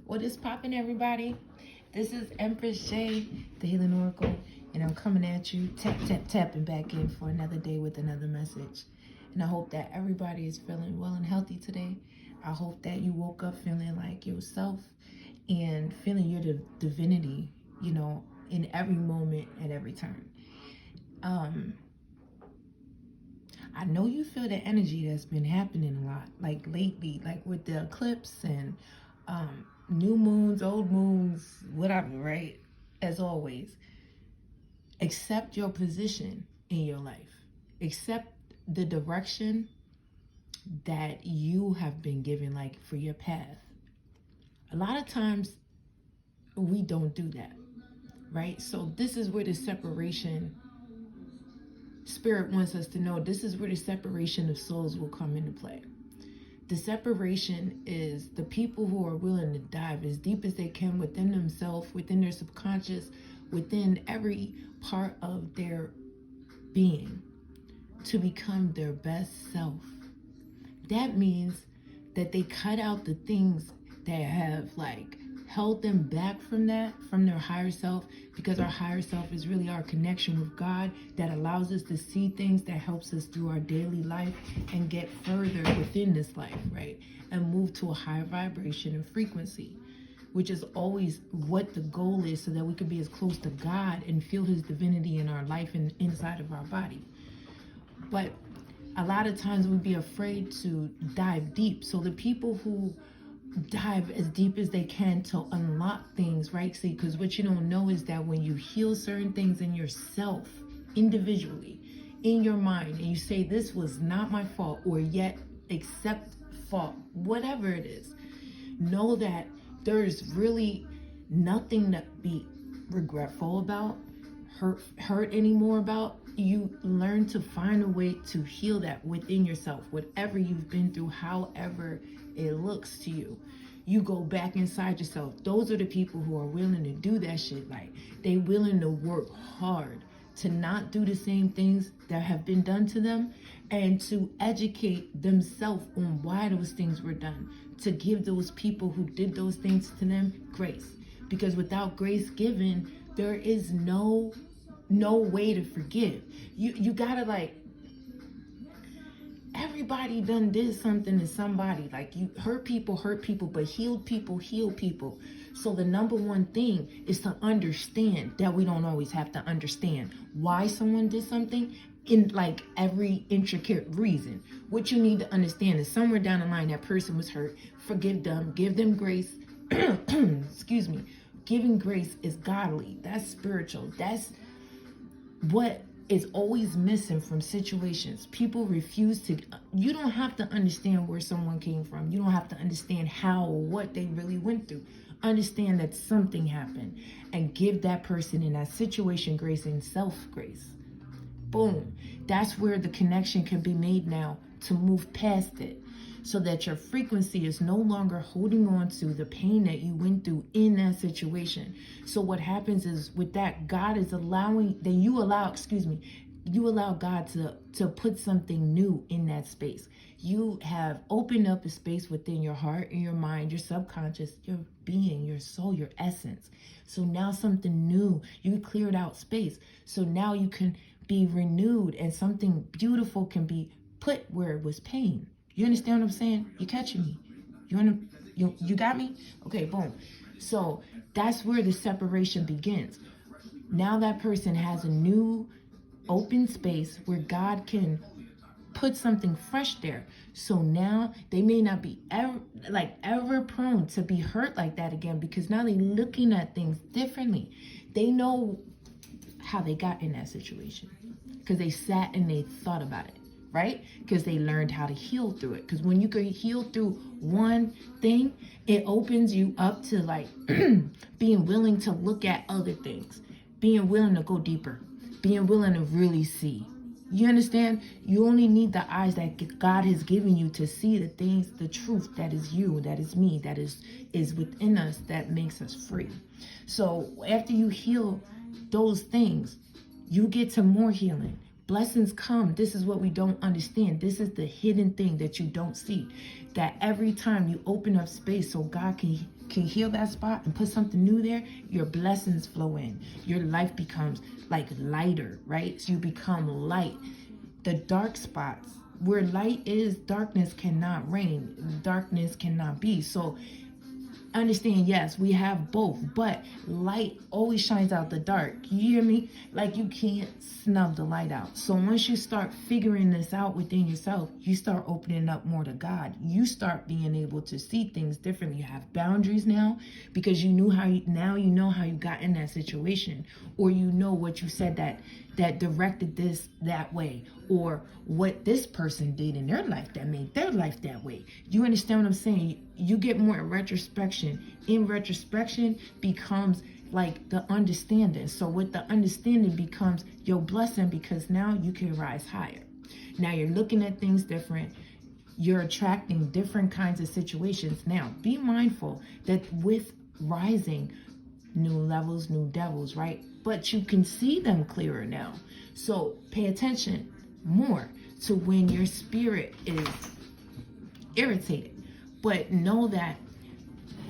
What is poppin', everybody? This is Empress J, the Healing Oracle, and I'm coming at you, tapping back in for another day with another message. And I hope that everybody is feeling well and healthy today. I hope that you woke up feeling like yourself and feeling your divinity, in every moment at every turn. I know you feel the energy that's been happening a lot, like lately, like with the eclipse and new moons, old moons, whatever, right? As always, accept your position in your life. Accept the direction that you have been given, like for your path. A lot of times we don't do that, right? So this is where the separation, Spirit wants us to know, this is where the separation of souls will come into play. The separation is the people who are willing to dive as deep as they can within themselves, within their subconscious, within every part of their being to become their best self. That means that they cut out the things that have held them back from that, from their higher self, because our higher self is really our connection with God that allows us to see things, that helps us through our daily life and get further within this life, right? And move to a higher vibration and frequency, which is always what the goal is, so that we can be as close to God and feel his divinity in our life and inside of our body. But a lot of times we'd be afraid to dive deep. So the people who dive as deep as they can to unlock things, right? See, because what you don't know is that when you heal certain things in yourself, individually, in your mind, and you say, this was not my fault, or yet accept fault, whatever it is, know that there's really nothing to be regretful about, hurt anymore about. You learn to find a way to heal that within yourself, whatever you've been through, however it looks to you. You go back inside yourself. Those are the people who are willing to do that shit. Like, they willing to work hard to not do the same things that have been done to them, and to educate themselves on why those things were done, to give those people who did those things to them grace. Because without grace given, there is no way to forgive. You gotta, everybody done did something to somebody. Like, you hurt people, but healed people heal people. So the number one thing is to understand that we don't always have to understand why someone did something in every intricate reason. What you need to understand is somewhere down the line that person was hurt. Forgive them, give them grace. Excuse me. Giving grace is godly. That's spiritual. That's what is always missing from situations. People refuse to. You don't have to understand where someone came from. You don't have to understand how or what they really went through. Understand that something happened, and give that person in that situation grace and self-grace. Boom. That's where the connection can be made now, to move past it, so that your frequency is no longer holding on to the pain that you went through in that situation. So what happens is, with that, God is allowing, then you allow God to put something new in that space. You have opened up a space within your heart and your mind, your subconscious, your being, your soul, your essence. So now something new, you cleared out space. So now you can be renewed, and something beautiful can be put where it was pain. You understand what I'm saying? You catching me? You got me? Okay, boom. So that's where the separation begins. Now that person has a new open space where God can put something fresh there. So now they may not be ever prone to be hurt like that again, because now they're looking at things differently. They know how they got in that situation because they sat and they thought about it, right? Because they learned how to heal through it. Because when you can heal through one thing, it opens you up to being willing to look at other things, being willing to go deeper, being willing to really see. You understand? You only need the eyes that God has given you to see the things, the truth that is you, that is me, that is within us, that makes us free. So after you heal those things, you get to more healing. Blessings come. This is what we don't understand. This is the hidden thing that you don't see. That every time you open up space so God can heal that spot and put something new there, your blessings flow in. Your life becomes like lighter, right? So you become light. The dark spots, where light is, darkness cannot reign. Darkness cannot be. So understand, yes, we have both, but light always shines out the dark. You hear me? Like, you can't snub the light out. So once you start figuring this out within yourself, you start opening up more to God. You start being able to see things differently. You have boundaries now because you knew now you know how you got in that situation, or you know what you said that directed this that way, or what this person did in their life that made their life that way. You understand what I'm saying? You get more in retrospection. In retrospection becomes like the understanding. So with the understanding becomes your blessing, because now you can rise higher. Now you're looking at things different. You're attracting different kinds of situations. Now be mindful that with rising, new levels, new devils, right? But you can see them clearer now. So pay attention more to when your spirit is irritated. But know that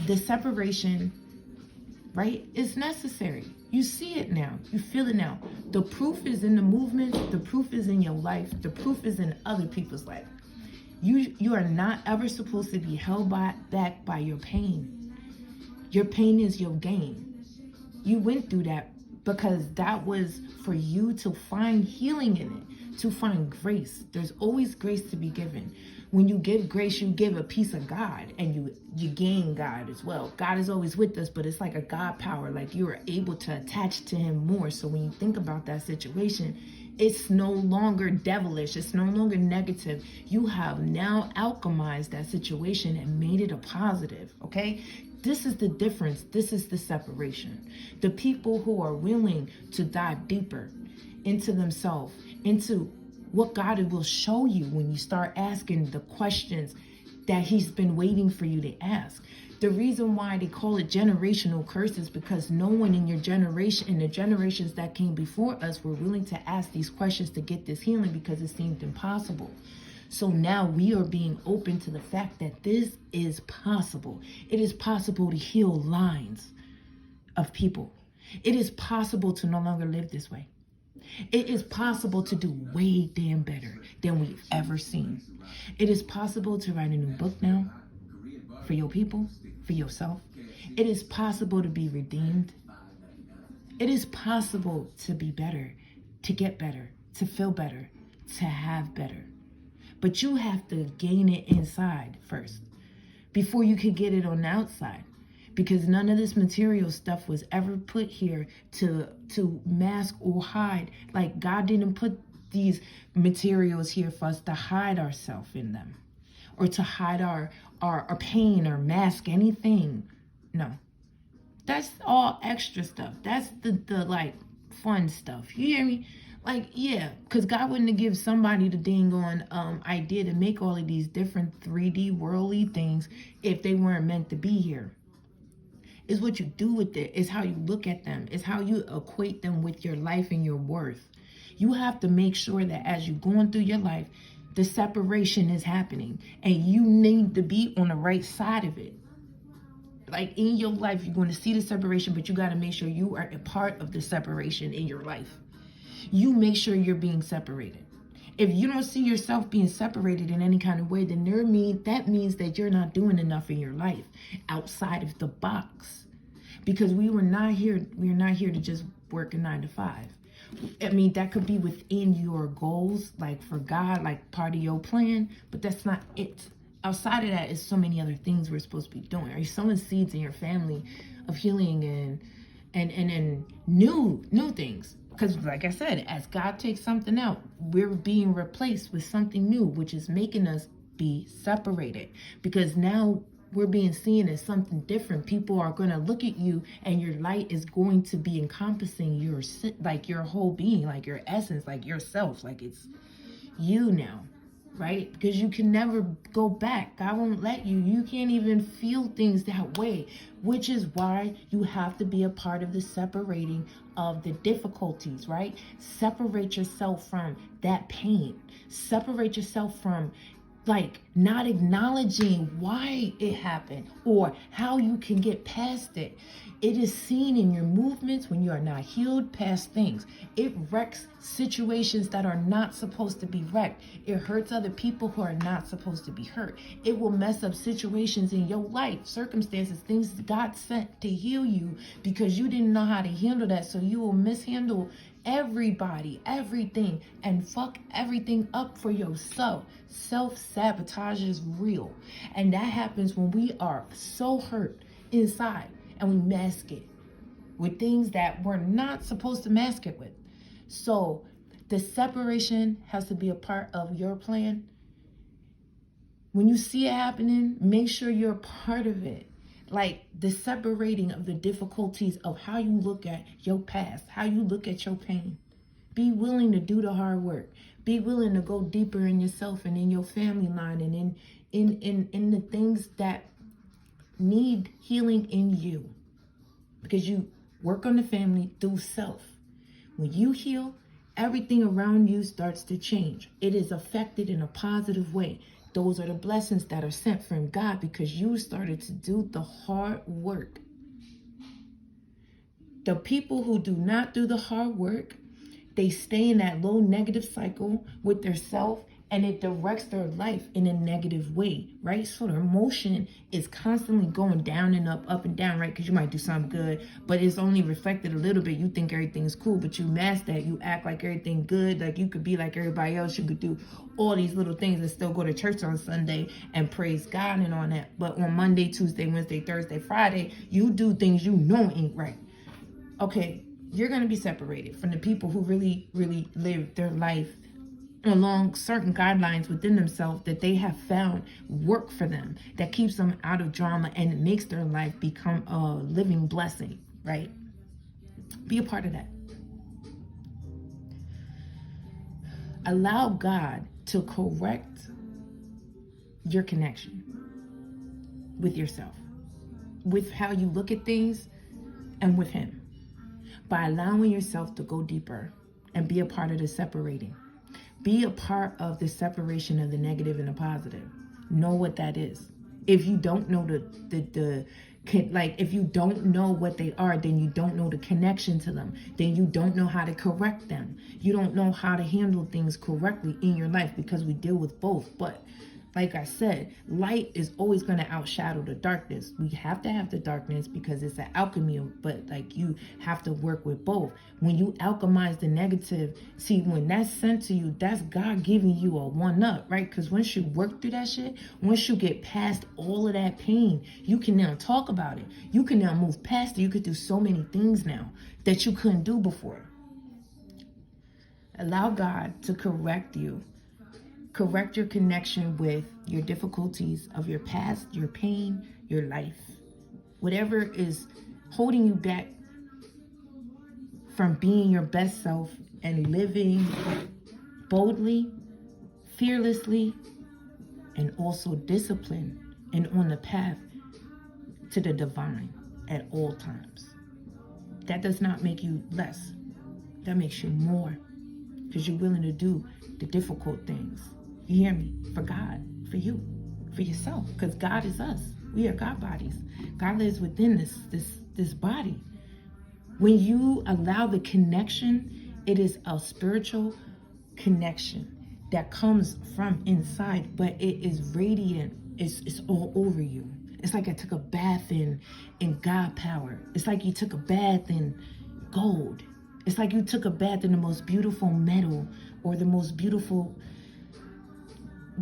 the separation, right, is necessary. You see it now. You feel it now. The proof is in the movement. The proof is in your life. The proof is in other people's life. You are not ever supposed to be held back by your pain. Your pain is your gain. You went through that because that was for you to find healing in it, to find grace. There's always grace to be given. When you give grace, you give a piece of God, and you gain God as well. God is always with us, but it's like a God power. Like, you are able to attach to him more. So when you think about that situation, it's no longer devilish. It's no longer negative. You have now alchemized that situation and made it a positive, okay? This is the difference. This is the separation. The people who are willing to dive deeper into themselves, into what God will show you when you start asking the questions that he's been waiting for you to ask. The reason why they call it generational curses, because no one in your generation, in the generations that came before us, were willing to ask these questions to get this healing, because it seemed impossible. So now we are being open to the fact that this is possible. It is possible to heal lines of people. It is possible to no longer live this way. It is possible to do way damn better than we've ever seen. It is possible to write a new book now for your people, for yourself. It is possible to be redeemed. It is possible to be better, to get better, to feel better, to have better. But you have to gain it inside first before you could get it on the outside. Because none of this material stuff was ever put here to mask or hide. Like, God didn't put these materials here for us to hide ourselves in them, or to hide our pain or mask anything. No. That's all extra stuff. That's the like fun stuff. You hear me? Like, yeah, because God wouldn't have given somebody the dang on idea to make all of these different 3D worldly things if they weren't meant to be here. It's what you do with it. It's how you look at them. It's how you equate them with your life and your worth. You have to make sure that as you're going through your life, the separation is happening, and you need to be on the right side of it. Like, in your life, you're going to see the separation, but you got to make sure you are a part of the separation in your life. You make sure you're being separated. If you don't see yourself being separated in any kind of way, then that means that you're not doing enough in your life outside of the box. Because we're not here to just work a 9 to 5. I mean, that could be within your goals, like for God, like part of your plan, but that's not it. Outside of that is so many other things we're supposed to be doing. Are you sowing seeds in your family of healing and new things? Because like I said, as God takes something out, we're being replaced with something new, which is making us be separated. Because now we're being seen as something different. People are going to look at you, and your light is going to be encompassing your whole being, like your essence, like yourself, like it's you now. right? Because you can never go back. God won't let you. You can't even feel things that way, which is why you have to be a part of the separating of the difficulties, right? Separate yourself from that pain. Separate yourself from like not acknowledging why it happened or how you can get past it. It is seen in your movements when you are not healed past things. It wrecks situations that are not supposed to be wrecked. It hurts other people who are not supposed to be hurt. It will mess up situations in your life, circumstances, things God sent to heal you because you didn't know how to handle that. So you will mishandle everybody, everything, and fuck everything up for yourself. Self-sabotage is real. And that happens when we are so hurt inside and we mask it with things that we're not supposed to mask it with. So the separation has to be a part of your plan. When you see it happening, make sure you're a part of it. Like the separating of the difficulties of how you look at your past, how you look at your pain. Be willing to do the hard work. Be willing to go deeper in yourself and in your family line and in the things that need healing in you. Because you work on the family through self. When you heal, everything around you starts to change. It is affected in a positive way. Those are the blessings that are sent from God because you started to do the hard work. The people who do not do the hard work, they stay in that low negative cycle with their self and it directs their life in a negative way, right? So their emotion is constantly going down and up and down, right? Because you might do something good, but it's only reflected a little bit. You think everything's cool, but you mask that. You act like everything good, like you could be like everybody else. You could do all these little things and still go to church on Sunday and praise God and all that. But on Monday, Tuesday, Wednesday, Thursday, Friday, you do things you know ain't right. Okay, you're going to be separated from the people who really, really live their life along certain guidelines within themselves that they have found work for them, that keeps them out of drama and it makes their life become a living blessing, right? Be a part of that. Allow God to correct your connection with yourself, with how you look at things and with Him, by allowing yourself to go deeper and be a part of the separating. Be a part of the separation of the negative and the positive. Know what that is. If you don't know if you don't know what they are, then you don't know the connection to them. Then you don't know how to correct them. You don't know how to handle things correctly in your life because we deal with both. But like I said, light is always going to outshadow the darkness. We have to have the darkness because it's an alchemy, but like you have to work with both. When you alchemize the negative, see, when that's sent to you, that's God giving you a one-up, right? Because once you work through that shit, once you get past all of that pain, you can now talk about it. You can now move past it. You could do so many things now that you couldn't do before. Allow God to correct you. Correct your connection with your difficulties of your past, your pain, your life. Whatever is holding you back from being your best self and living boldly, fearlessly, and also disciplined and on the path to the divine at all times. That does not make you less. That makes you more because you're willing to do the difficult things. You hear me? For God, for you, for yourself. Because God is us. We are God bodies. God lives within this body. When you allow the connection, it is a spiritual connection that comes from inside, but it is radiant. It's all over you. It's like I took a bath in God power. It's like you took a bath in gold. It's like you took a bath in the most beautiful metal or the most beautiful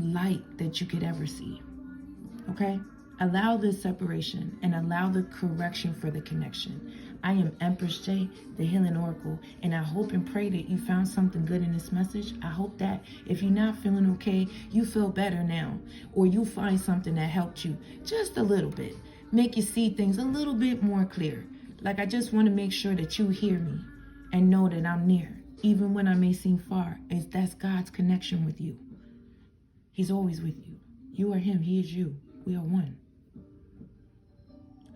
light that you could ever see. Okay? Allow this separation and allow the correction for the connection. I am Empress J, the Healing Oracle, and I hope and pray that you found something good in this message. I hope that if you're not feeling okay, you feel better now, or you find something that helped you just a little bit, make you see things a little bit more clear. Like, I just want to make sure that you hear me and know that I'm near, even when I may seem far, as that's God's connection with you. He's always with you. You are him. He is you. We are one.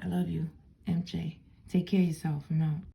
I love you, MJ. Take care of yourself. I'm out.